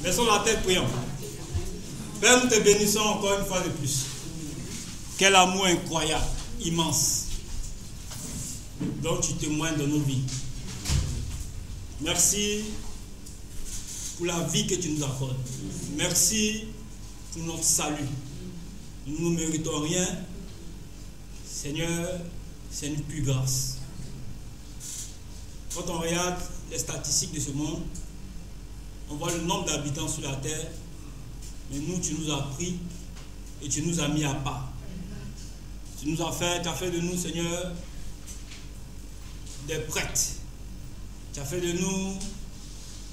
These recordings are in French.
Baissons la tête, prions. Père, nous te bénissons encore une fois de plus. Quel amour incroyable, immense, dont tu témoignes dans nos vies. Merci pour la vie que tu nous accordes. Merci pour notre salut. Nous ne méritons rien. Seigneur, c'est une pure grâce. Quand on regarde les statistiques de ce monde, on voit le nombre d'habitants sur la terre, mais nous, tu nous as pris et tu nous as mis à part. Tu as fait de nous, Seigneur, des prêtres. Tu as fait de nous,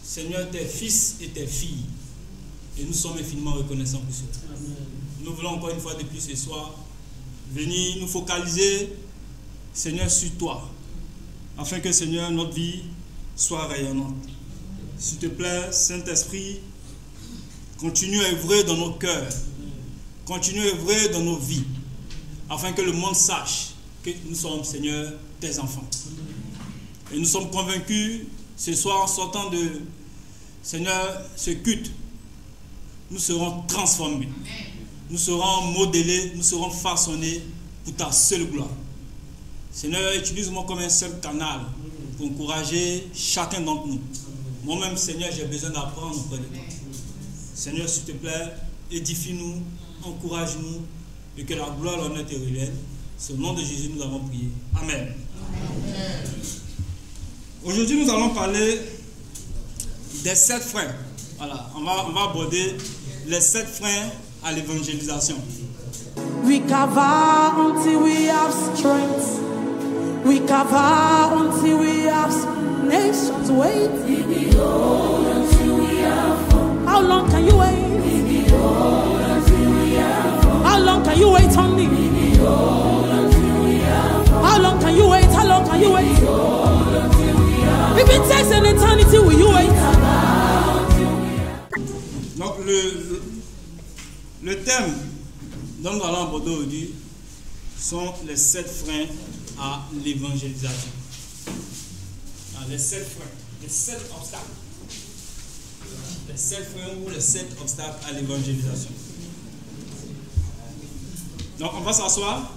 Seigneur, tes fils et tes filles. Et nous sommes infiniment reconnaissants pour cela. Nous voulons encore une fois de plus ce soir venir nous focaliser, Seigneur, sur toi, afin que, Seigneur, notre vie soit rayonnante. S'il te plaît, Saint-Esprit, continue à œuvrer dans nos cœurs, continue à œuvrer dans nos vies, afin que le monde sache que nous sommes, Seigneur, tes enfants. Et nous sommes convaincus, ce soir, en sortant de, Seigneur, ce culte, nous serons transformés, nous serons modélés, nous serons façonnés pour ta seule gloire. Seigneur, utilise-moi comme un seul canal pour encourager chacun d'entre nous. Moi-même, Seigneur, j'ai besoin d'apprendre auprès de toi. Seigneur, s'il te plaît, édifie-nous, encourage-nous, et que la gloire et l'honneur te reviennent. C'est au nom de Jésus nous avons prié. Amen. Amen. Aujourd'hui, nous allons parler des 7 freins. Voilà, on va aborder les 7 freins à l'évangélisation. We cover until we have strength. We cover until we have nations wait. We behold until we have fun. How long can you wait? We behold until we have fun. How long can you wait on me? We behold until we have fun. How long can you wait? How long can you wait? We behold until we have fun. If it takes an eternity, will you wait? Donc le thème dont nous allons aborder aujourd'hui sont les 7 freins à l'évangélisation. Les 7 freins, les 7 obstacles. Les 7 freins ou les 7 obstacles à l'évangélisation. Donc on va s'asseoir.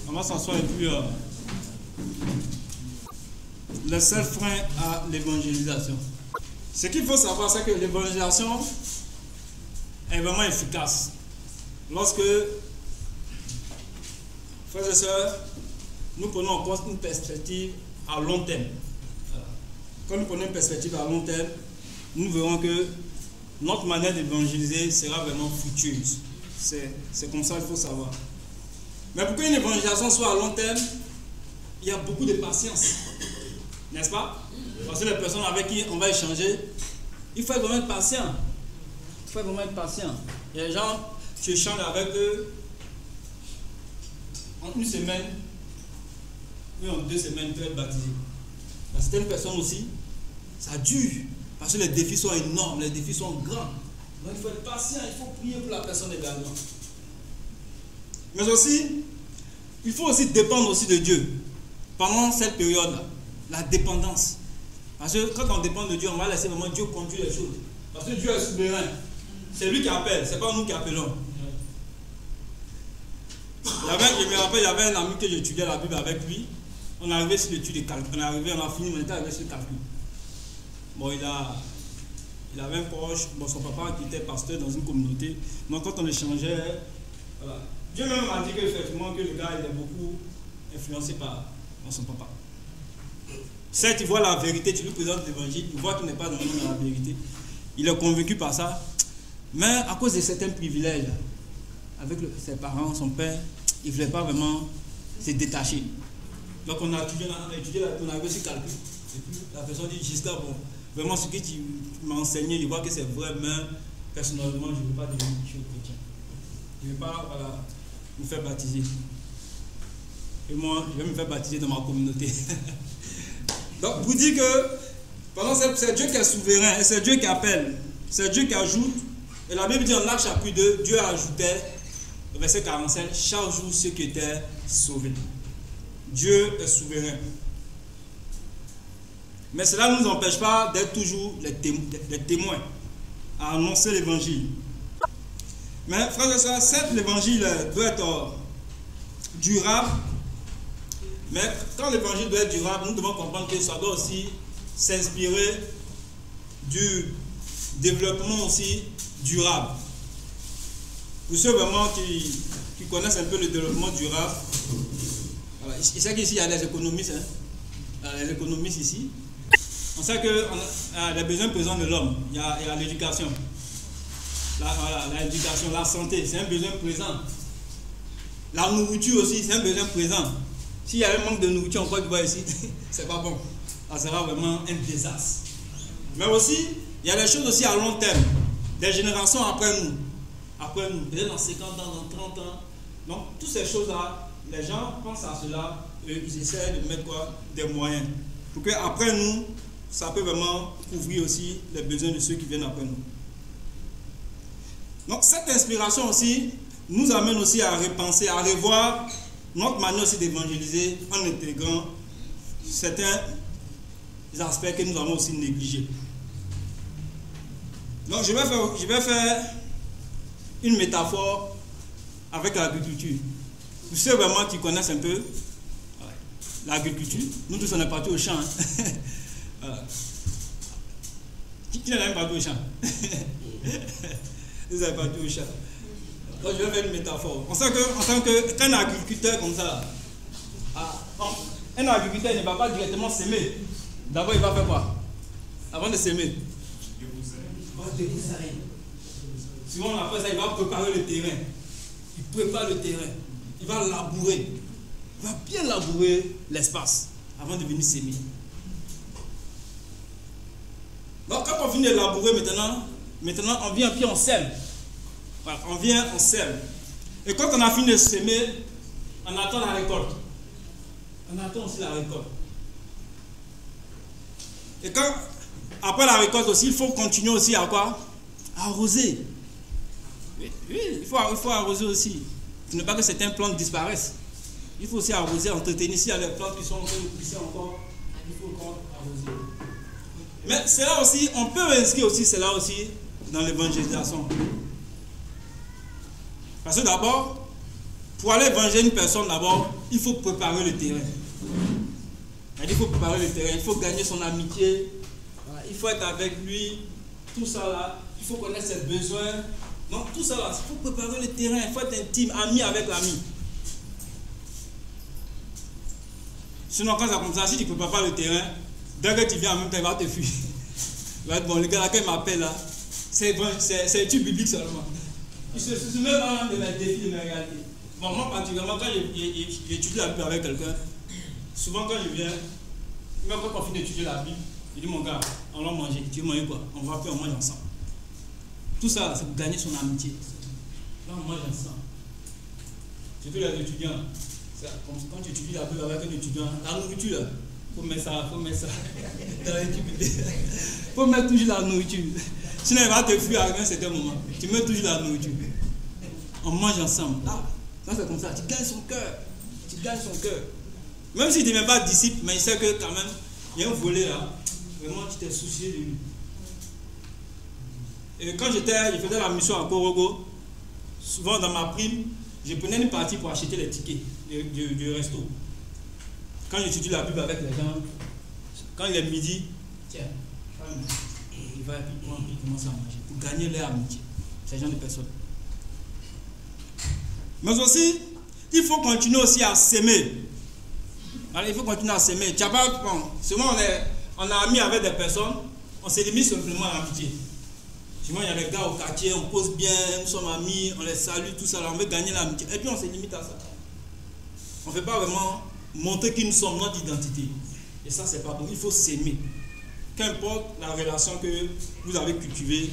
On va s'asseoir et puis les 7 freins à l'évangélisation. Ce qu'il faut savoir, c'est que l'évangélisation est vraiment efficace lorsque, frères et sœurs, nous prenons en compte une perspective à long terme. Quand nous prenons une perspective à long terme, nous verrons que notre manière d'évangéliser sera vraiment fructueuse. C'est comme ça qu'il faut savoir. Mais pour qu'une évangélisation soit à long terme, il y a beaucoup de patience. N'est-ce pas? Parce que les personnes avec qui on va échanger, il faut vraiment être patient. Il faut vraiment être patient. Il y a des gens, tu échanges avec eux en une semaine, ou en 2 semaines, ils peuvent être baptisés. Parce que certaines personnes aussi, ça dure. Parce que les défis sont énormes, les défis sont grands. Donc il faut être patient, il faut prier pour la personne également. Mais aussi, il faut aussi dépendre aussi de Dieu. Pendant cette période-là, la dépendance. Parce que quand on dépend de Dieu, on va laisser vraiment Dieu conduire les choses. Parce que Dieu est souverain. C'est lui qui appelle, c'est pas nous qui appelons. Je me rappelle, il y avait un ami que j'étudiais la Bible avec lui. On est arrivé sur l'étude de calcul. On a fini, on était arrivé sur le calcul. Bon, il avait un proche, son papa qui était pasteur dans une communauté. Donc quand on échangeait, voilà. Dieu même m'a dit qu'effectivement que le gars il est beaucoup influencé par son papa. Certes, il voit la vérité, tu lui présentes l'évangile, il voit qu'il n'est pas dans la vérité. Il est convaincu par ça. Mais à cause de certains privilèges, avec ses parents, son père, il ne voulait pas vraiment se détacher. Donc on a étudié, on a arrivé sur calcul. Et puis la personne dit, Justin, bon, vraiment ce que tu m'as enseigné, je vois que c'est vrai, mais personnellement, je ne veux pas devenir chrétien. Je ne veux pas me faire baptiser. Et moi, je vais me faire baptiser dans ma communauté. Donc, vous dites que pendant c'est Dieu qui est souverain, et c'est Dieu qui appelle, c'est Dieu qui ajoute. Et la Bible dit en Actes chapitre 2, Dieu ajoutait, verset 47, chaque jour ceux qui étaient sauvés. Dieu est souverain. Mais cela ne nous empêche pas d'être toujours les témoins. à annoncer l'évangile. Mais frères et sœurs, certes l'évangile doit être durable, mais quand l'évangile doit être durable, nous devons comprendre que ça doit aussi s'inspirer du développement aussi durable. Pour ceux vraiment qui connaissent un peu le développement durable, voilà, je sais qu'ici il y a des économistes, les économistes ici. On sait que les besoins présents de l'homme, il y a l'éducation. L'éducation, la santé, c'est un besoin présent. La nourriture aussi, c'est un besoin présent. S'il y a un manque de nourriture en Côte d'Ivoire ici, c'est pas bon. Ça sera vraiment un désastre. Mais aussi, il y a des choses aussi à long terme. Des générations après nous, peut-être dans 50 ans, dans 30 ans. Donc, toutes ces choses-là, les gens pensent à cela et ils essaient de mettre des moyens. Pour qu'après nous, ça peut vraiment couvrir aussi les besoins de ceux qui viennent après nous. Donc cette inspiration aussi nous amène aussi à repenser, à revoir notre manière aussi d'évangéliser en intégrant certains aspects que nous avons aussi négligés. Donc je vais faire une métaphore avec l'agriculture. Pour ceux vraiment qui connaissent un peu l'agriculture, nous tous on est partis au champ. Voilà. Qui n'est même parti au champ? Vous avez parti au champ. Donc je vais faire une métaphore. On sait qu'un agriculteur comme ça, un agriculteur ne va pas directement s'aimer. D'abord il va faire quoi? Avant de s'aimer, souvent on appelle ça, il va préparer le terrain. Il prépare le terrain. Il va labourer. Il va bien labourer l'espace avant de venir s'aimer. Donc quand on finit de labourer maintenant on vient puis on sème. Voilà, on vient, on sème. Et quand on a fini de semer, on attend la récolte. On attend aussi la récolte. Et après la récolte aussi, il faut continuer aussi à quoi? À arroser. Oui, il faut arroser aussi. Il ne faut pas que certaines plantes disparaissent. Il faut aussi arroser, entretenir. S'il y a des plantes qui sont en train de pousser encore, il faut encore arroser. Mais c'est là aussi, on peut inscrire aussi cela aussi dans l'évangélisation. Parce que d'abord, pour aller évangéliser une personne, d'abord, il faut préparer le terrain. Il faut préparer le terrain, il faut gagner son amitié, voilà, il faut être avec lui, tout ça là, il faut connaître ses besoins. Donc tout ça là, il faut préparer le terrain, il faut être intime, ami avec l'ami. Sinon quand ça comme ça, si tu ne prépares pas le terrain, dès que tu viens en même temps, il va te fuir. Il va être bon, le gars là, quand il m'appelle là, c'est étude biblique seulement. Il se souvient pas de mes défis, de mes réalités. Bon, moi particulièrement, quand j'étudie la Bible avec quelqu'un, souvent quand je viens, même quand on finit d'étudier la Bible, je dis mon gars, on va manger. Tu veux manger quoi? On va faire, on mange ensemble. Tout ça, c'est pour gagner son amitié. Là, on mange ensemble. Surtout les étudiants. Quand tu étudies la Bible avec un étudiant, la nourriture là, faut mettre ça dans l'étude. Faut mettre toujours la nourriture. Sinon, il va te fuir à un certain moment. Tu mets toujours la nourriture. On mange ensemble. Là, quand c'est comme ça, tu gagnes son cœur. Tu gagnes son cœur. Même s'il ne devient pas disciple, mais il sait que quand même, il y a un volet là. Vraiment, tu t'es soucié de lui. Et quand je faisais la mission à Korogo, souvent dans ma prime, je prenais une partie pour acheter les tickets du resto. Quand j'étudie la Bible avec les gens, quand il est midi, tiens, il va et puis il commence à manger pour gagner leur amitié. Ces gens de personnes. Mais aussi, il faut continuer aussi à s'aimer. Alors, il faut continuer à s'aimer. Souvent, on est amis avec des personnes, on se limite simplement à l'amitié. Souvent, il y a des gars au quartier, on pose bien, nous sommes amis, on les salue, tout ça, là, on veut gagner l'amitié. Et puis, on se limite à ça. On ne fait pas vraiment montrer qui nous sommes, notre identité. Et ça, c'est pas bon. Il faut s'aimer. Qu'importe la relation que vous avez cultivée,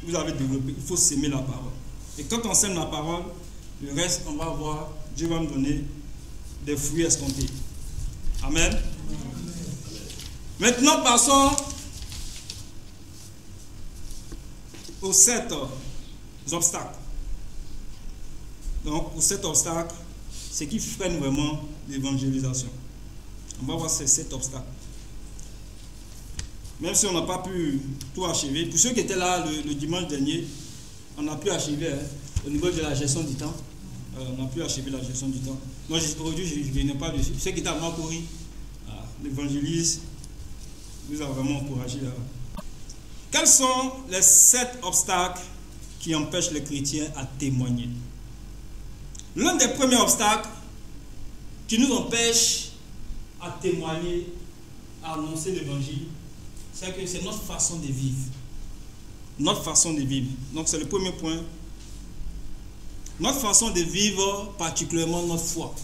vous avez développée, il faut s'aimer la parole. Et quand on s'aime la parole, le reste, on va voir, Dieu va nous donner des fruits escomptés. Amen. Maintenant, passons aux 7 obstacles. Donc, aux 7 obstacles, c'est qui freine vraiment l'évangélisation. On va voir ces 7 obstacles. Même si on n'a pas pu tout achever. Pour ceux qui étaient là le dimanche dernier, on a pu achever au niveau de la gestion du temps. On a pu achever la gestion du temps. Moi, aujourd'hui, je ne venais pas dessus. Ceux qui étaient à Makori, l'évangéliste, nous a vraiment encouragé là. Quels sont les 7 obstacles qui empêchent les chrétiens à témoigner? L'un des premiers obstacles qui nous empêche à témoigner, à annoncer l'évangile, c'est que c'est notre façon de vivre. Notre façon de vivre. Donc c'est le premier point. Notre façon de vivre, particulièrement notre foi.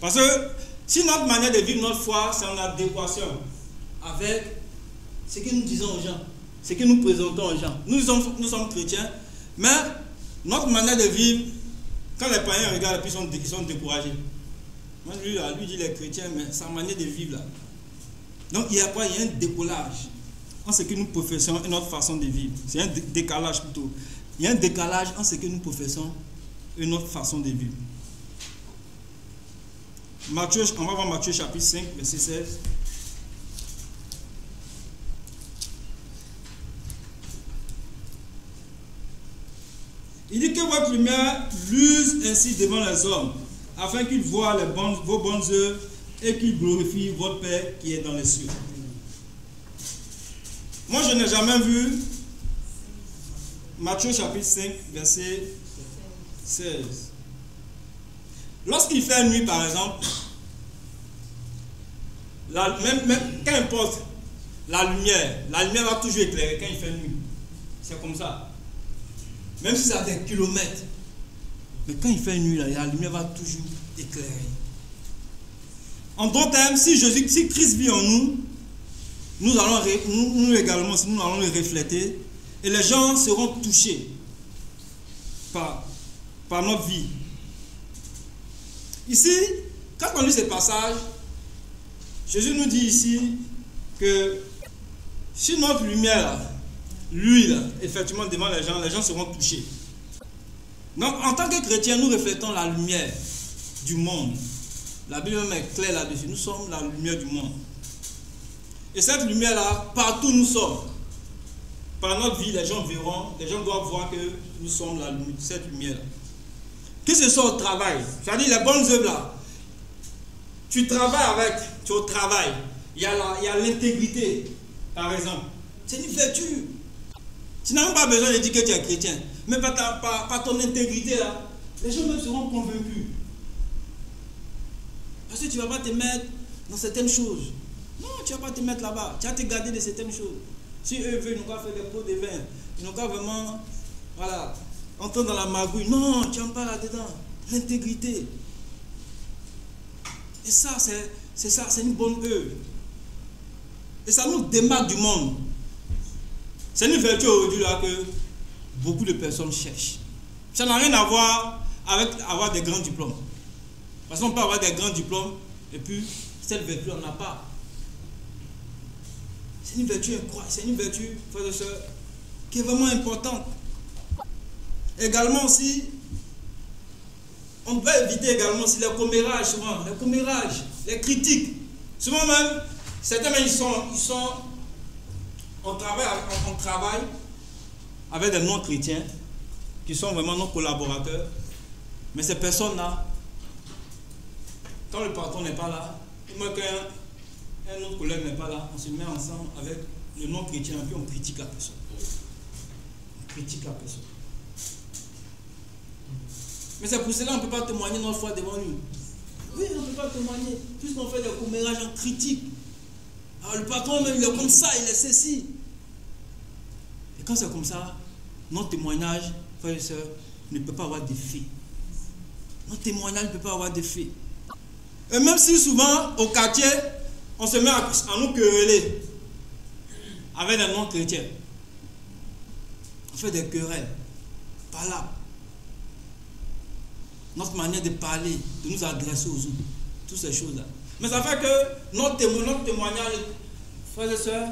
Parce que si notre manière de vivre notre foi, c'est en adéquation avec ce que nous disons aux gens, ce que nous présentons aux gens. Nous sommes chrétiens, mais notre manière de vivre, quand les païens regardent, puis ils sont découragés. Moi, lui dit les chrétiens, mais sa manière de vivre là. Donc il y a quoi? Il y a un décollage en ce que nous professons et notre façon de vivre. C'est un décalage plutôt. Il y a un décalage en ce que nous professons et notre façon de vivre. Matthieu, on va voir Matthieu chapitre 5, verset 16. Il dit que votre lumière luise ainsi devant les hommes, afin qu'ils voient vos bonnes œuvres et qu'ils glorifient votre Père qui est dans les cieux. Moi, je n'ai jamais vu Matthieu chapitre 5, verset 16. Lorsqu'il fait nuit, par exemple, qu'importe la lumière va toujours éclairer quand il fait nuit. C'est comme ça. Même si c'est à des kilomètres. Mais quand il fait nuit, la lumière va toujours éclairer. En d'autres termes, si Christ vit en nous, nous également, nous allons le refléter. Et les gens seront touchés par notre vie. Ici, quand on lit ce passage, Jésus nous dit ici que si notre lumière, l'huile, effectivement, devant les gens seront touchés. Donc, en tant que chrétiens, nous reflétons la lumière du monde. La Bible même est claire là-dessus. Nous sommes la lumière du monde. Et cette lumière-là, partout où nous sommes, par notre vie, les gens verront, les gens doivent voir que nous sommes cette lumière-là. Que ce soit au travail, c'est-à-dire les bonnes œuvres là, tu travailles tu es au travail, il y a l'intégrité, par exemple. C'est une vertu. Tu n'as même pas besoin de dire que tu es chrétien, mais par ton intégrité là, les gens même seront convaincus. Parce que tu ne vas pas te mettre dans certaines choses. Non, tu ne vas pas te mettre là-bas, tu vas te garder de certaines choses. Si eux veulent, ils n'ont qu'à faire des pots de vin, ils n'ont qu'à vraiment, voilà, entrer dans la magouille. Non, tu n'en pas là-dedans. L'intégrité. Et ça, c'est une bonne œuvre. Et ça nous démarque du monde. C'est une vertu aujourd'hui là que beaucoup de personnes cherchent. Ça n'a rien à voir avec avoir des grands diplômes. Parce qu'on peut avoir des grands diplômes et puis cette vertu, on n'a pas. C'est une vertu incroyable, c'est une vertu, frères et sœurs, qui est vraiment importante. Également aussi, on doit éviter également aussi les commérages, souvent, les commérages, les critiques. Souvent même, certains même, on travaille avec des non-chrétiens qui sont vraiment nos collaborateurs. Mais ces personnes-là, quand le patron n'est pas là, ou même quand un autre collègue n'est pas là, on se met ensemble avec le non-chrétien et puis on critique la personne. On critique la personne. Mais c'est pour cela qu'on ne peut pas témoigner notre foi devant lui. Oui, on ne peut pas témoigner. Puisqu'on fait des commérages en critique. Alors le patron même, il est comme ça, il est ceci. Et quand c'est comme ça, notre témoignage, frères et sœurs, ne peut pas avoir d'effet. Notre témoignage ne peut pas avoir d'effet. Et même si souvent, au quartier, on se met à nous quereller avec des non-chrétiens. On fait des querelles. Pas là. Notre manière de parler, de nous adresser aux autres, toutes ces choses-là. Mais ça fait que notre témoignage, frères et sœurs,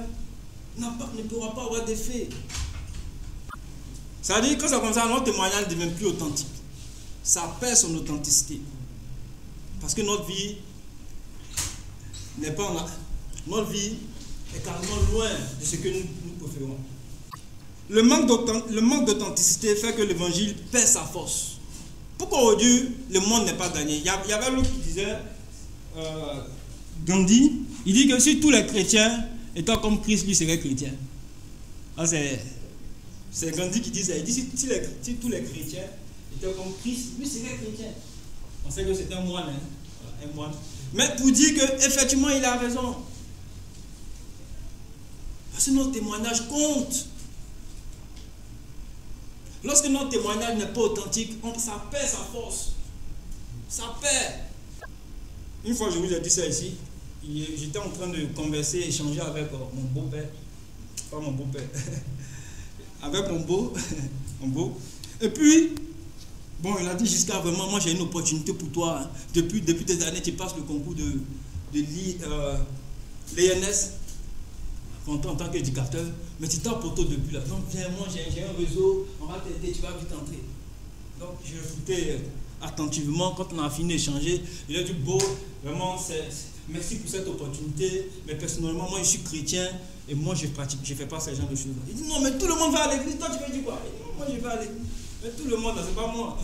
ne pourra pas avoir d'effet. Ça veut dire que quand c'est comme ça, notre témoignage ne devient plus authentique. Ça perd son authenticité. Parce que notre vie n'est pas... Notre vie est carrément loin de ce que nous préférons. Le manque d'authenticité fait que l'évangile perd sa force. Pourquoi aujourd'hui le monde n'est pas gagné? Il y avait l'autre qui disait, Gandhi, il dit que si tous les chrétiens étaient comme Christ, lui serait chrétien. Ah, c'est Gandhi qui dit ça. Il dit si tous les chrétiens étaient comme Christ, lui serait chrétien. On sait que c'est un moine, hein? Un moine. Mais pour dire qu'effectivement il a raison. Parce que notre témoignage compte. Lorsque notre témoignage n'est pas authentique, ça perd sa force. Ça perd. Une fois, je vous ai dit ça ici. J'étais en train de converser, échanger avec mon beau-père. Pas mon beau-père. Avec mon beau. Et puis, bon, il a dit jusqu'à vraiment, moi j'ai une opportunité pour toi. Hein. Depuis des années, tu passes le concours de l'ENS. En tant qu'éducateur, mais tu t'as poteau depuis là. Donc viens, moi j'ai un réseau, on va t'aider, tu vas vite entrer. Donc je l'écoutais attentivement. Quand on a fini d'échanger, il a dit bon, vraiment merci pour cette opportunité, mais personnellement moi je suis chrétien et moi je fais pas ce genre de choses. Il dit non mais tout le monde va à l'église, toi tu veux dire quoi? Il dit non, moi je vais à l'église, mais tout le monde c'est pas moi.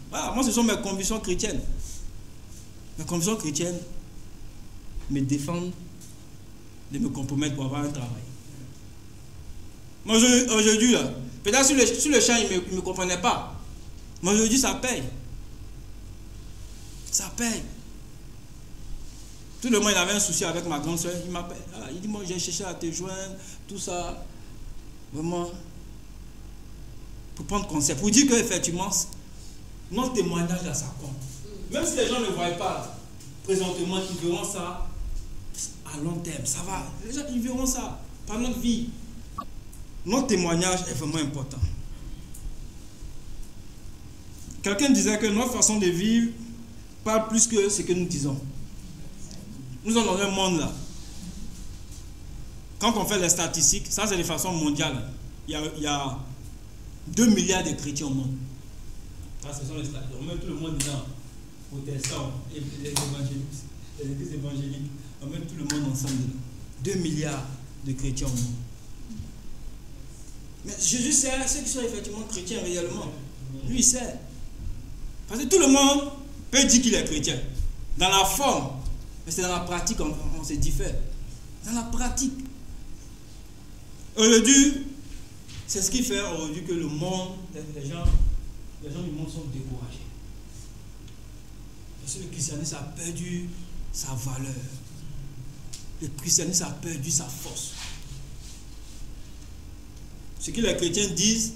Voilà, moi ce sont mes convictions chrétiennes. Mes convictions chrétiennes me défendent de me compromettre pour avoir un travail. Moi aujourd'hui là, peut-être sur le champ il ne me comprenait pas. Mais aujourd'hui ça paye. Ça paye. Tout le monde il avait un souci avec ma grande soeur, il m'appelle. Ah, il dit moi j'ai cherché à te joindre, tout ça. Vraiment. Pour prendre conseil. Pour dire qu'effectivement, notre témoignage là ça compte. Même si les gens ne voient pas présentement, ils verront ça. À long terme, ça va. Les gens ils verront ça par notre vie. Notre témoignage est vraiment important. Quelqu'un disait que notre façon de vivre parle plus que ce que nous disons. Nous sommes dans un monde là. Quand on fait les statistiques, ça c'est de façon mondiale. Il y a 2 milliards de chrétiens au monde. Ça, ce sont les statistiques. On met tout le monde dedans. Protestants et les évangélistes, les églises évangéliques. On met tout le monde ensemble. 2 milliards de chrétiens au monde. Mais Jésus sait ceux qui sont effectivement chrétiens réellement. Lui, il sait. Parce que tout le monde peut dire qu'il est chrétien. Dans la forme. Mais c'est dans la pratique on se diffère. Dans la pratique. Aujourd'hui, c'est ce qui fait aujourd'hui que le monde, les gens du monde sont découragés. Parce que le christianisme a perdu sa valeur. Le christianisme a perdu sa force. Ce que les chrétiens disent,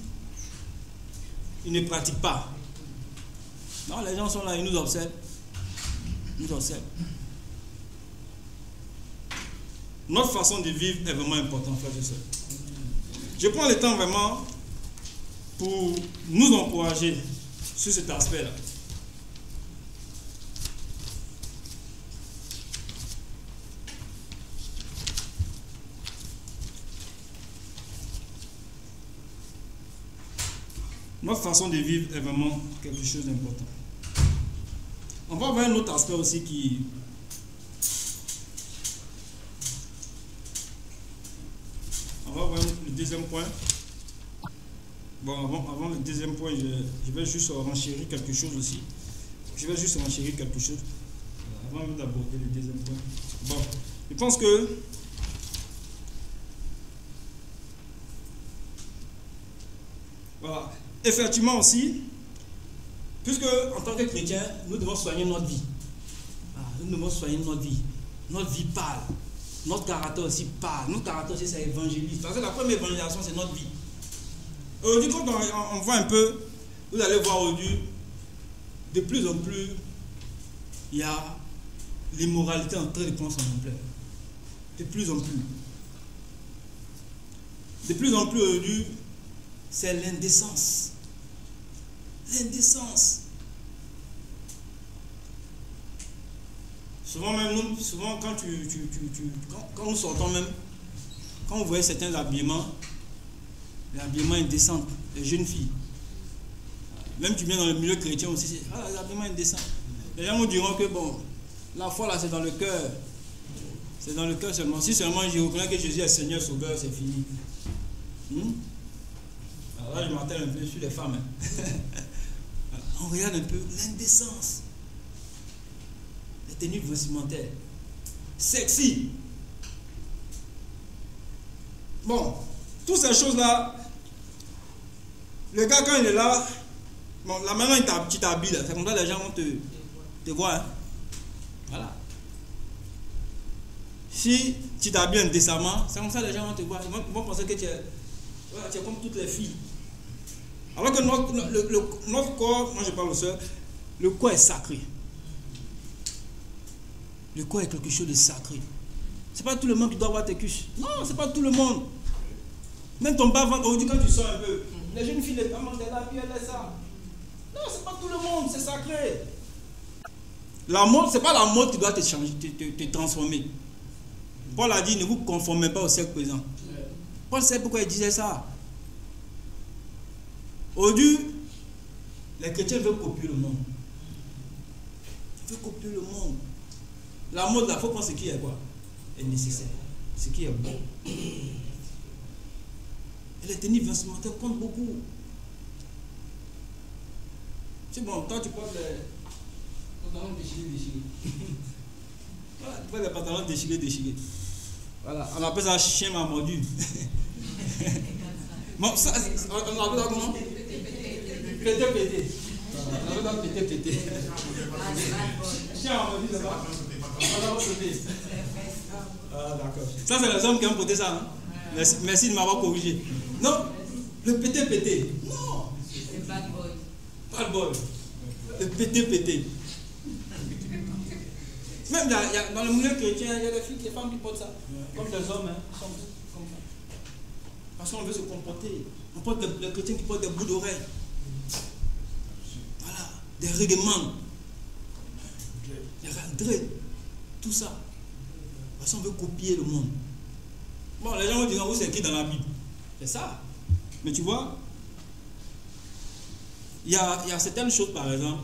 ils ne pratiquent pas. Non, les gens sont là, ils nous observent. Ils nous observent. Notre façon de vivre est vraiment importante, frères et sœurs. Je prends le temps vraiment pour nous encourager sur cet aspect-là. Notre façon de vivre est vraiment quelque chose d'important. On va voir un autre aspect aussi qui... On va voir le deuxième point. Bon, avant le deuxième point, je vais juste renchérir quelque chose aussi. Avant même d'aborder le deuxième point. Bon, je pense que... Voilà. Effectivement aussi, puisque en tant que chrétiens, nous devons soigner notre vie. Nous devons soigner notre vie. Notre vie parle. Notre caractère aussi parle. Notre caractère aussi c'est évangéliste. Parce que la première évangélisation c'est notre vie. Aujourd'hui, quand on voit un peu, vous allez voir aujourd'hui, de plus en plus, il y a l'immoralité en train de prendre son ampleur. De plus en plus. De plus en plus aujourd'hui, c'est l'indécence. L'indécence. Souvent même, quand nous sortons même, quand vous voyez certains habillements, l'habillement indécent, les jeunes filles. Même tu viens dans le milieu chrétien aussi, c'est l'habillement indécent. Les gens nous diront que bon, la foi là c'est dans le cœur. C'est dans le cœur seulement. Si seulement je reconnais que Jésus est Seigneur, Sauveur, c'est fini. Alors là, je m'attelle un peu sur les femmes. On regarde un peu l'indécence. Les tenues vestimentaires. Sexy. Bon, toutes ces choses-là, le gars, quand il est là, bon, là maintenant, tu t'habilles. C'est comme ça que les gens vont te voir. Hein. Voilà. Si tu t'habilles indécemment, c'est comme ça que les gens vont te voir. Ils vont penser que tu es comme toutes les filles. Alors que notre corps, moi je parle au seul, le corps est sacré. Le corps est quelque chose de sacré. C'est pas tout le monde qui doit avoir tes cuisses. Non, c'est pas tout le monde. Même ton bas-ventre, aujourd'hui quand tu sors un peu, les jeunes filles, les femmes, elles là, puis elles ça. Non, c'est pas tout le monde, c'est sacré. La mode, c'est pas la mode qui doit te changer, te transformer. Paul a dit, ne vous conformez pas au siècle présent. Paul sait pourquoi il disait ça. Aujourd'hui, les chrétiens veulent copier le monde. Ils veulent copier le monde. La mode, là, il faut prendre ce qui est quoi? Est nécessaire. Ce qui est bon. Et les tenues vestimentaires comptent beaucoup. C'est bon, toi tu portes les pantalons déchirés. Voilà, tu portes les pantalons déchirés. Voilà, on appelle ça chien m'a mordu. Bon, ça, on appelle ça comment? Pété. On appelle ça pété. Chien m'a mordu, c'est ça? Ah, d'accord. Ça, c'est les hommes qui ont porté ça. Hein? Merci de m'avoir corrigé. Non, le pété. Non. Le bad boy. Bad boy. Le pété. Même dans le milieu chrétien, il y a des filles, des femmes qui portent ça. Comme des hommes, hein, sont comme ça. Parce qu'on veut se comporter. On porte les chrétiens qui portent des bouts d'oreilles. Voilà, des règlements. Des rentrées. Tout ça. Parce qu'on veut copier le monde. Bon, les gens vont dire, c'est écrit dans la Bible. C'est ça. Mais tu vois, il y a certaines choses, par exemple,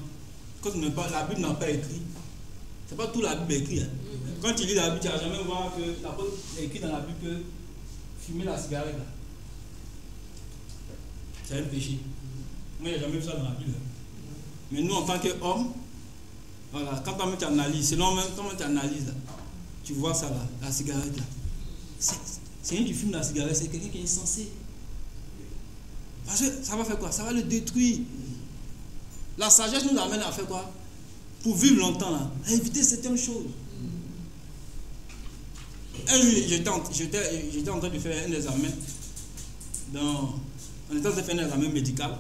quand la Bible n'a pas écrit, c'est pas tout la Bible écrit. Hein. Quand tu lis la Bible, tu n'as jamais voir que l'apôtre est écrit dans la Bible que fumer la cigarette, là, c'est un péché. Moi, je n'ai jamais vu ça dans la Bible. Mais nous, en tant qu'hommes, voilà, quand tu analyses, selon même comment tu analyses, là, tu vois ça là, la cigarette là. C'est rien qui fume la cigarette, c'est quelqu'un qui est insensé. Parce que ça va faire quoi? Ça va le détruire. La sagesse nous amène à faire quoi? Pour vivre longtemps là, à éviter certaines choses. Un jour, j'étais en train de faire un examen. On était en train de faire un examen médical.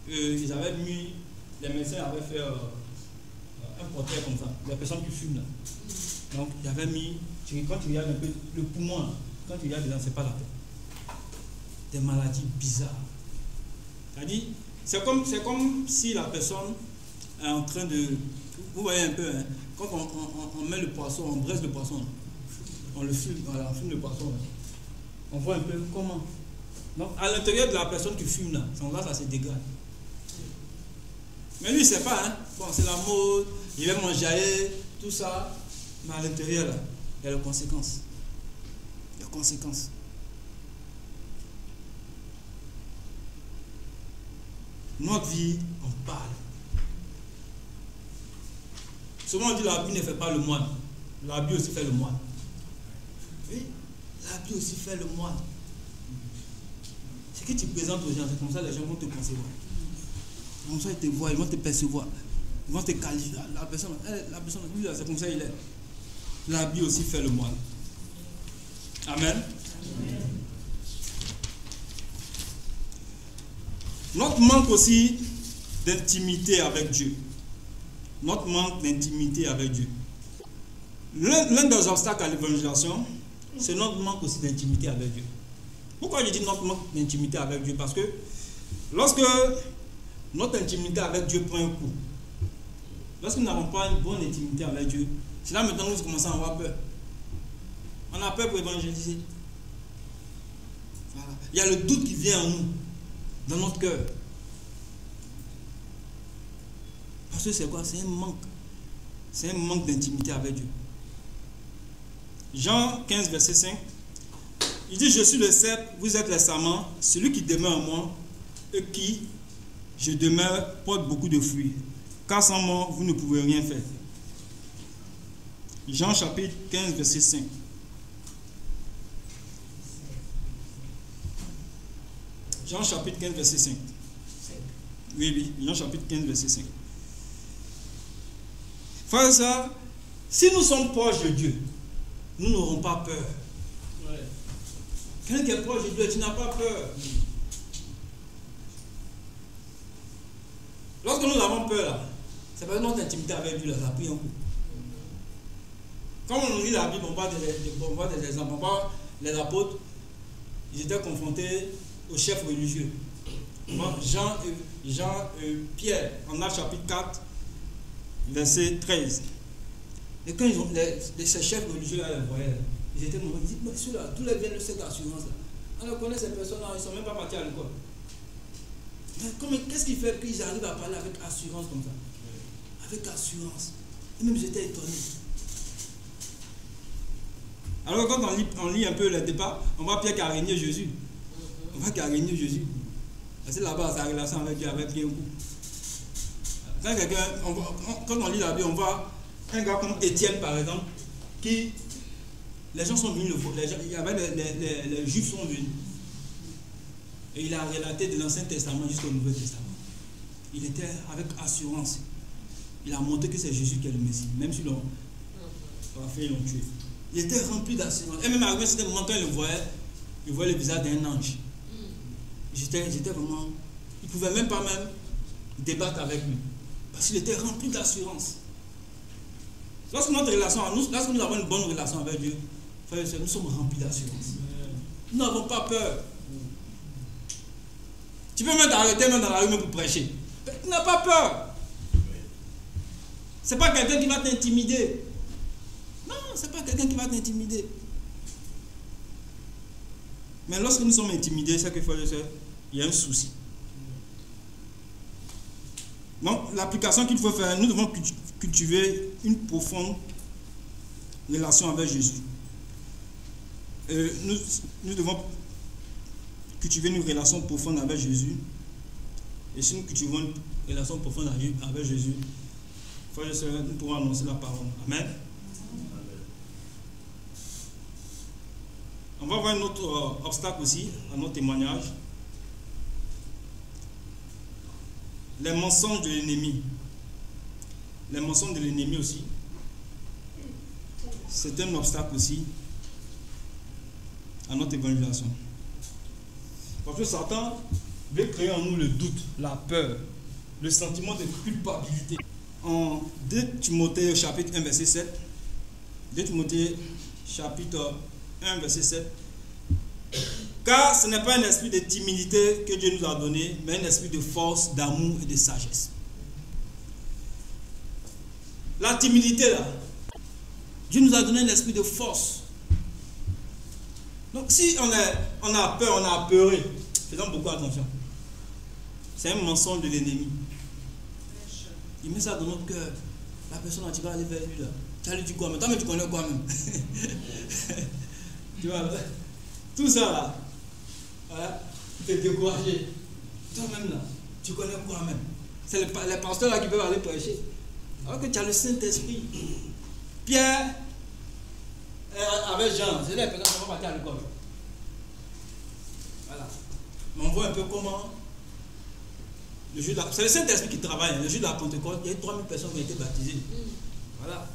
Ils avaient mis, les médecins avaient fait un portrait comme ça, des personnes qui fument là. Donc, il avait mis, quand tu regardes un peu le poumon, là, quand tu regardes dedans, c'est pas la tête. Des maladies bizarres. C'est-à-dire, c'est comme si la personne est en train de. Vous voyez un peu, hein, quand on met le poisson, on braise le poisson, on le fume, voilà, on fume le poisson. Là. On voit un peu comment. Donc, à l'intérieur de la personne qui fume là, ça se dégrade. Mais lui, il ne sait pas, hein. Bon, c'est la mode, il va manger, tout ça. Mais à l'intérieur, là, il y a les conséquences. Notre vie, on parle. Souvent on dit la Bible ne fait pas le moine. La Bible aussi fait le moine. Oui, la Bible aussi fait le moine. Ce que tu présentes aux gens, c'est comme ça les gens vont te concevoir. Comme ça ils te voient, ils vont te percevoir. Ils vont te qualifier. La personne, lui, c'est comme ça il est. La Bible aussi fait le moine. Amen. Notre manque aussi d'intimité avec Dieu. Notre manque d'intimité avec Dieu. L'un des obstacles à l'évangélisation, c'est notre manque aussi d'intimité avec Dieu. Pourquoi je dis notre manque d'intimité avec Dieu? Parce que lorsque notre intimité avec Dieu prend un coup, lorsque nous n'avons pas une bonne intimité avec Dieu, c'est là maintenant que nous commençons à avoir peur. On a peur pour évangéliser. Voilà. Il y a le doute qui vient en nous, dans notre cœur. Parce que c'est quoi? C'est un manque. C'est un manque d'intimité avec Dieu. Jean 15, verset 5. Il dit, je suis le cep, vous êtes les sarments, celui qui demeure en moi, et qui, je demeure, porte beaucoup de fruits. Car sans moi, vous ne pouvez rien faire. Jean chapitre 15, verset 5. Jean chapitre 15, verset 5. Oui, Jean chapitre 15, verset 5. Frère et sœurs, si nous sommes proches de Dieu, nous n'aurons pas peur. Ouais. Quelqu'un qui est proche de Dieu, tu n'as pas peur. Lorsque nous avons peur, là, c'est parce que notre intimité avec Dieu, là, ça a pris un coup. Quand on lit la Bible, on voit des exemples. On voit les apôtres, ils étaient confrontés aux chefs religieux. Pierre, en Actes chapitre 4, verset 13. Et quand ces chefs religieux là, les voyaient, ils étaient morts. Ils disaient, mais ceux-là, tous les viennent de cette assurance-là. On connaît ces personnes-là, ils ne sont même pas partis à l'école. Mais qu'est-ce qui fait qu'ils arrivent à parler avec assurance comme ça? Avec assurance. Et même j'étais étonné. Alors quand on lit un peu le départ, on voit Pierre qui a régné Jésus. On voit qu'il a régné Jésus. Parce que là-bas, sa relation avec Dieu avait pris un coup. Quand on lit la Bible, on voit un gars comme Étienne, par exemple, qui, les gens sont venus le voir, les Juifs sont venus. Et il a relaté de l'Ancien Testament jusqu'au Nouveau Testament. Il était avec assurance. Il a montré que c'est Jésus qui est le Messie, même si l'on fait, ils l'ont tué. Il était rempli d'assurance. Et même arrivé, c'était le moment quand il voyait le visage d'un ange. J'étais vraiment. Il ne pouvait même pas débattre avec lui. Parce qu'il était rempli d'assurance. Lorsque nous avons une bonne relation avec Dieu, nous sommes remplis d'assurance. Nous n'avons pas peur. Tu peux même t'arrêter dans la rue pour prêcher. Tu n'as pas peur. Ce n'est pas quelqu'un qui va t'intimider. Non, ce n'est pas quelqu'un qui va t'intimider. Mais lorsque nous sommes intimidés, c'est qu'il faut le faire. Il y a un souci. Donc, l'application qu'il faut faire, nous devons cultiver une profonde relation avec Jésus. Nous devons cultiver une relation profonde avec Jésus. Et si nous cultivons une relation profonde avec Jésus, frères et sœurs, nous pourrons annoncer la parole. Amen. On va voir un autre obstacle aussi à notre témoignage. Les mensonges de l'ennemi. Les mensonges de l'ennemi aussi. C'est un obstacle aussi à notre évangélisation. Parce que Satan veut créer en nous le doute, la peur, le sentiment de culpabilité. En 2 Timothée chapitre 1 verset 7, 2 Timothée chapitre 1 verset 7, car ce n'est pas un esprit de timidité que Dieu nous a donné, mais un esprit de force, d'amour et de sagesse. La timidité là, Dieu nous a donné un esprit de force. Donc si on a peur, on a apeuré, faisons beaucoup attention. C'est un mensonge de l'ennemi. Il met ça dans notre cœur. La personne là, tu vas aller vers lui là. Tu vas lui dire quoi même? Toi même tu connais quoi même? Tu vois, tout ça là, voilà, tu t'es découragé. Toi-même là, tu connais quoi même? C'est les pasteurs là qui peuvent aller prêcher. Alors que tu as le Saint-Esprit. Pierre, avec Jean, c'est les personnes qui vont partir à l'école. Voilà. Mais on voit un peu comment. C'est le Saint-Esprit qui travaille. Le jour de la Pentecôte, il y a 3000 personnes qui ont été baptisées. Voilà.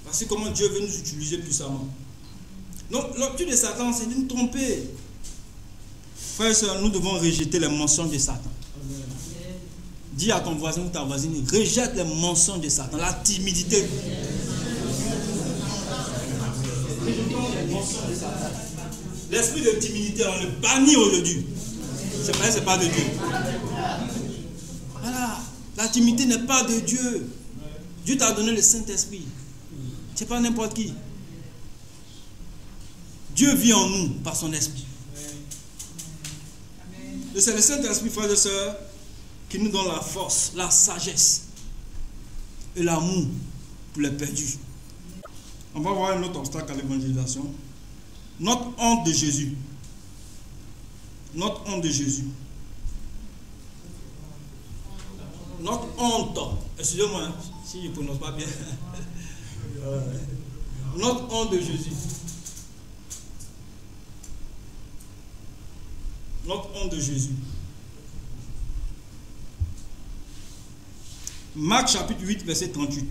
Parce que comment Dieu veut nous utiliser puissamment. Donc, l'objectif de Satan, c'est de nous tromper. Frères et sœurs, nous devons rejeter les mensonges de Satan. Amen. Dis à ton voisin ou ta voisine, rejette les mensonges de Satan, la timidité. L'esprit de timidité, on le bannit aujourd'hui. C'est pas de Dieu. Voilà. La timidité n'est pas de Dieu. Dieu t'a donné le Saint-Esprit. C'est pas n'importe qui. Dieu vit en nous par son esprit. Et c'est le Saint-Esprit, frères et sœurs, qui nous donne la force, la sagesse et l'amour pour les perdus. On va voir un autre obstacle à l'évangélisation. Notre honte de Jésus. Notre honte de Jésus. Notre honte. Excusez-moi hein, si je ne prononce pas bien. Notre honte de Jésus. Notre honte de Jésus. Marc chapitre 8, verset 38.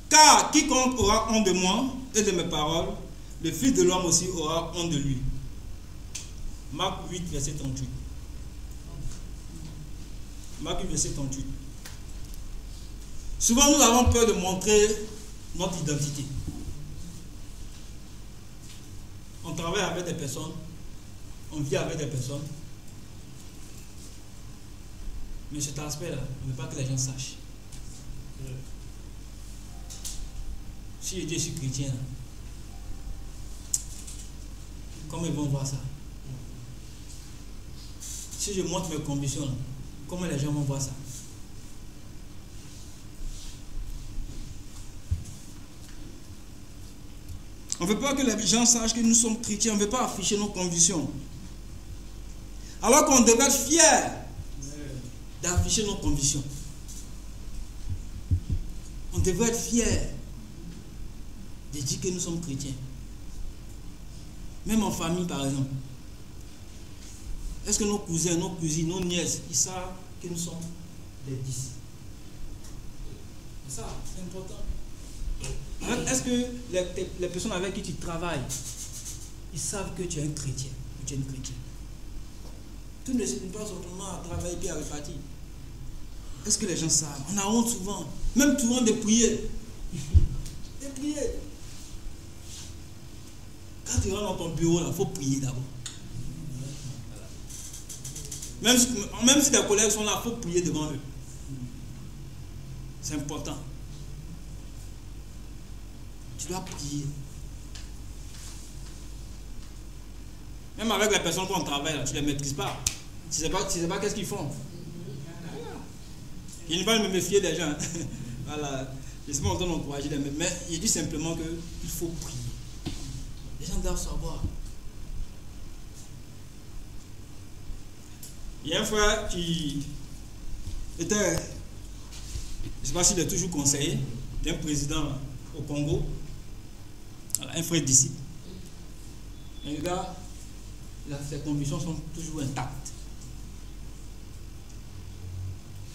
Car quiconque aura honte de moi et de mes paroles, le Fils de l'homme aussi aura honte de lui. Marc 8, verset 38. Marc 8, verset 38. Souvent, nous avons peur de montrer notre identité. On travaille avec des personnes, on vit avec des personnes. Mais cet aspect-là, on ne veut pas que les gens sachent. Si je suis chrétien, comment ils vont voir ça? Si je montre mes convictions, comment les gens vont voir ça? On ne veut pas que les gens sachent que nous sommes chrétiens, on ne veut pas afficher nos convictions. Alors qu'on devrait être fiers d'afficher nos convictions. On devrait être fiers de dire que nous sommes chrétiens. Même en famille, par exemple. Est-ce que nos cousins, nos cousines, nos nièces, ils savent que nous sommes des disciples? C'est ça, c'est important. Est-ce que les personnes avec qui tu travailles, ils savent que tu es un chrétien, que tu es une chrétienne? Tout ne se limite pas simplement à travailler et à repartir. Est-ce que les gens savent? On a honte souvent, même souvent de prier. De prier. Quand tu rentres dans ton bureau, il faut prier d'abord. Même si tes collègues sont là, il faut prier devant eux. C'est important. Tu dois prier. Même avec les personnes qu'on travaille, là, tu ne les maîtrises pas. Tu ne sais pas qu'est-ce qu'ils font. Je ne vais pas me méfier des gens. Voilà. Je ne sais pas en train d'encourager les mêmes. Mais il dit simplement qu'il faut prier. Les gens doivent savoir. Il y a un frère qui était, je ne sais pas s'il est toujours conseiller d'un président au Congo, un frère disciple. Et le gars, ses convictions sont toujours intactes.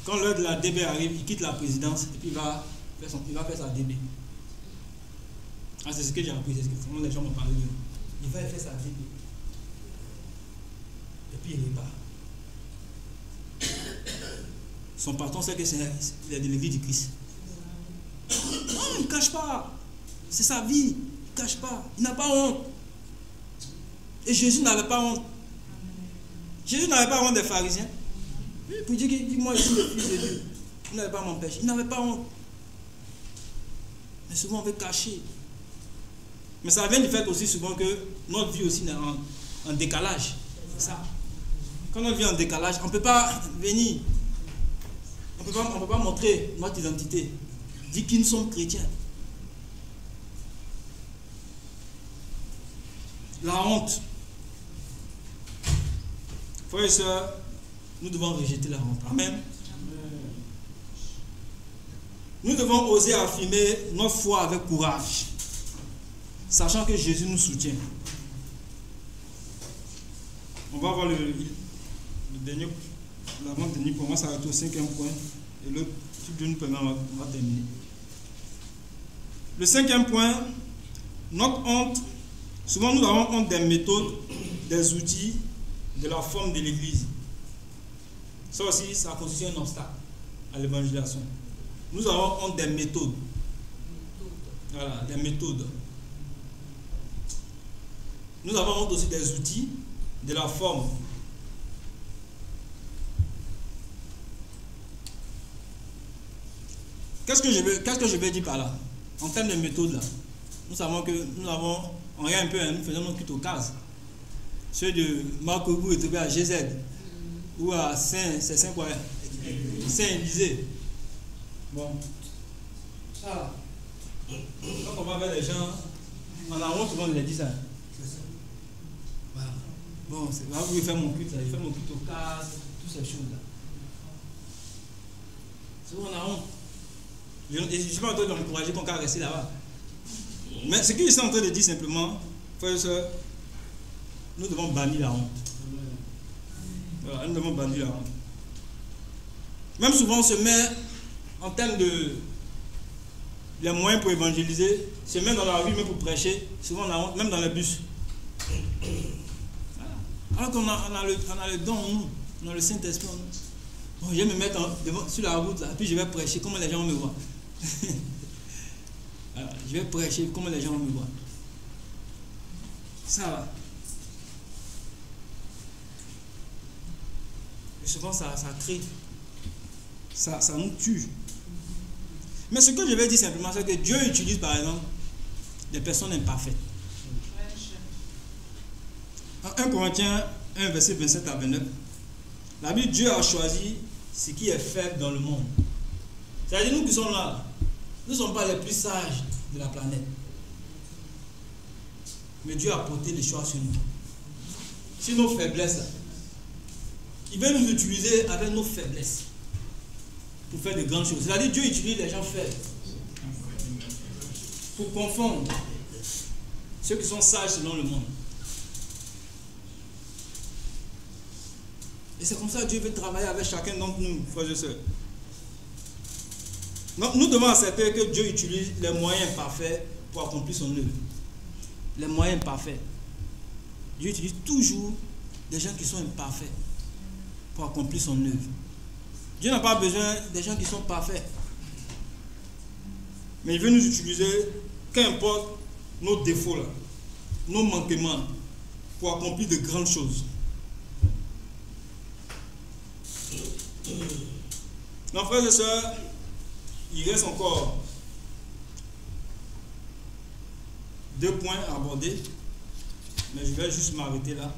Quand l'heure de la DB arrive, il quitte la présidence et puis il va faire sa DB. Ah, c'est ce que j'ai appris, c'est ce que vraiment les gens m'ont parlé de lui. Il va faire sa DB. Et puis il repart. Son patron sait que c'est de l'église du Christ. Non, il ne cache pas. C'est sa vie. Il ne cache pas. Il n'a pas honte. Et Jésus n'avait pas honte. Jésus n'avait pas honte des pharisiens. Pour dire que moi je suis le Fils de Dieu. Il n'avait pas m'empêcher. Il n'avait pas honte. Mais souvent on veut cacher. Mais ça vient du fait aussi souvent que notre vie aussi est en décalage. C'est ça. Quand notre vie est en décalage, on ne peut pas venir. On ne peut pas montrer notre identité. Dire qu'ils sont chrétiens. La honte. Frères et sœurs, nous devons rejeter la honte. Amen. Nous devons oser affirmer notre foi avec courage, sachant que Jésus nous soutient. On va voir le dernier, l'avant-dernier point. On va s'arrêter au 5e point. Et l'autre, si Dieu nous permet, on va terminer. Le 5e point, notre honte. Souvent, nous avons honte des méthodes, des outils, de la forme de l'Église. Ça aussi, ça constitue un obstacle à l'évangélisation. Nous avons honte des méthodes. Voilà, des méthodes. Nous avons honte aussi des outils, de la forme. Qu'est-ce que je vais dire par là? En termes de méthode, là, nous savons que nous avons, on regarde un peu, nous faisons nos cultes aux cases. Ceux de Marc Aubourg est à GZ ou à Saint-Élysée. Bon, ça, Quand on va vers les gens, en amont, souvent on les dit ça. Voilà. Bon, c'est là où il fait mon culte, il fait mon culte au casque, toutes ces choses-là. C'est où on a honte. Je ne suis pas en train de l'encourager qu'on va rester là-bas. Mais ce qu'il est en train de dire simplement, frères et sœurs, nous devons bannir la honte. Voilà, nous devons bannir la honte. Même souvent on se met en termes de les moyens pour évangéliser, se met dans la rue même pour prêcher, souvent on a honte, même dans les bus. Voilà. Alors qu'on a le don en nous, on a le Saint-Esprit en nous. Bon, je vais me mettre sur la route là, puis je vais prêcher, comment les gens vont me voir. Alors, je vais prêcher, comment les gens vont me voir. Ça va. Et souvent ça crée, ça nous tue. Mais ce que je vais dire simplement, c'est que Dieu utilise par exemple des personnes imparfaites. En 1 Corinthiens 1, verset 27 à 29, la Bible, Dieu a choisi ce qui est faible dans le monde. C'est-à-dire nous qui sommes là, nous ne sommes pas les plus sages de la planète. Mais Dieu a porté les choix sur nous. Sur nos faiblesses. Il veut nous utiliser avec nos faiblesses pour faire de grandes choses. C'est-à-dire Dieu utilise les gens faibles pour confondre ceux qui sont sages selon le monde. Et c'est comme ça que Dieu veut travailler avec chacun d'entre nous, frères et sœurs. Donc nous devons accepter que Dieu utilise les moyens parfaits pour accomplir son œuvre. Les moyens parfaits. Dieu utilise toujours des gens qui sont imparfaits pour accomplir son œuvre. Dieu n'a pas besoin des gens qui sont parfaits. Mais il veut nous utiliser, qu'importe nos défauts, là, nos manquements, pour accomplir de grandes choses. Donc, frères et sœurs, il reste encore 2 points à aborder, mais je vais juste m'arrêter là.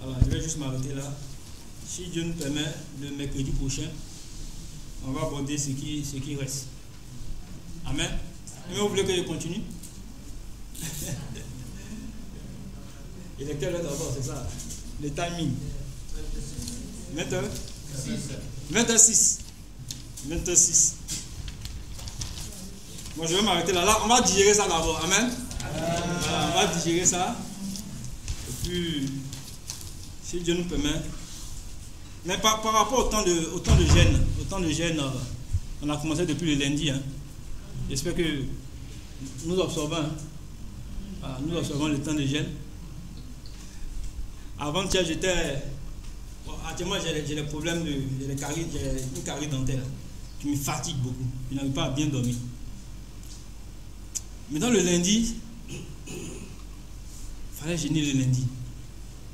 Alors, je vais juste m'arrêter là. Si Dieu nous permet, le mercredi prochain, on va aborder ce qui reste. Amen. Mais vous voulez que je continue? Il est quelle heure d'abord, c'est ça? Le timing. 20h? 20h06. 20h06. Bon, je vais m'arrêter là. Là, on va digérer ça d'abord. Amen. Voilà, on va digérer ça. Et puis, si Dieu nous permet. Mais par rapport au temps de jeûne, on a commencé depuis le lundi. Hein. J'espère que nous observons. Hein. Voilà, nous observons le temps de jeûne. Avant-hier, actuellement, j'ai des problèmes j'ai une carie dentaire qui me fatigue beaucoup. Je n'arrive pas à bien dormir. Mais dans le lundi, il fallait jeûner le lundi.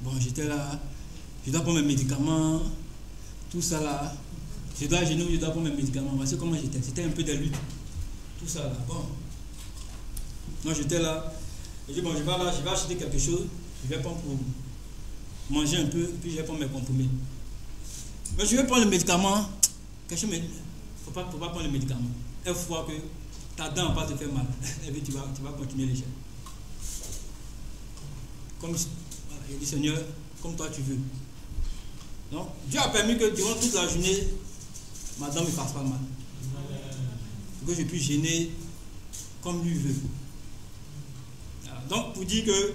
Bon, j'étais là, je dois prendre mes médicaments, tout ça là. Je dois jeûner ou je dois prendre mes médicaments. Voici comment j'étais. C'était un peu de lutte. Tout ça là. Bon. Donc j'étais là. Je dis bon, je vais acheter quelque chose. Je vais prendre pour manger un peu, puis je vais prendre mes comprimés. Mais je vais prendre le médicament. Quelque chose, il ne faut pas prendre le médicament. Il faut voir que ta dent va pas te faire mal. Et puis tu vas continuer les jeûnes. Comme il dit Seigneur, comme toi tu veux. Donc, Dieu a permis que durant toute la journée, ma dent ne me fasse pas mal. Pour que je puisse jeûner comme lui veut. Voilà. Donc, pour dire que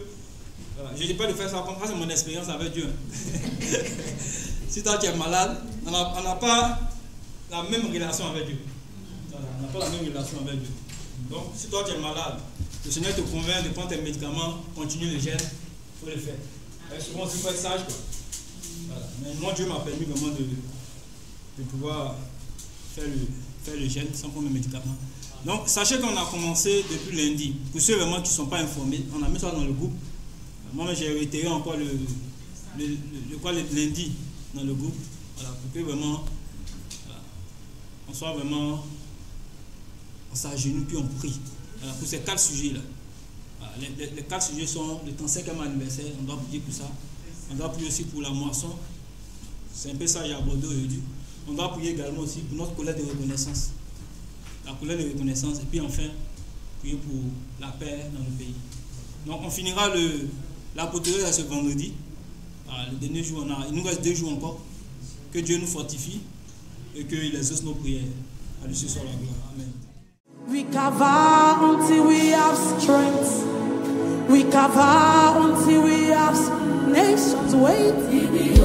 voilà, je ne dis pas de faire ça comme ça, c'est mon expérience avec Dieu. Si toi tu es malade, on n'a pas la même relation avec Dieu. Voilà, on n'a pas la même relation avec Dieu. Donc, si toi tu es malade, le Seigneur te convainc de prendre tes médicaments, continue le jeûne, il faut le faire. Et souvent, il faut être sage. Quoi. Voilà. Mais moi, Dieu m'a permis vraiment de pouvoir faire le jeûne sans prendre mes médicaments. Donc, sachez qu'on a commencé depuis lundi. Pour ceux vraiment qui ne sont pas informés, on a mis ça dans le groupe. Moi, j'ai réitéré encore le lundi dans le groupe. Voilà, pour que vraiment, voilà, on soit vraiment, on s'agenouille puis on prie. Voilà, pour ces 4 sujets-là. Voilà, les 4 sujets sont le 35e anniversaire, on doit prier pour ça. On doit prier aussi pour la moisson. C'est un peu ça que j'ai abordé aujourd'hui. On doit prier également aussi pour notre collecte de reconnaissance. la couleur de reconnaissance, et puis enfin, prier pour la paix dans le pays. Donc on finira l'apôtré à ce vendredi. Le dernier jour, il nous reste 2 jours encore. Que Dieu nous fortifie et qu'il exauce nos prières. À lui soit la gloire. Amen. We cover until we have strength. We cover until we have nations waiting.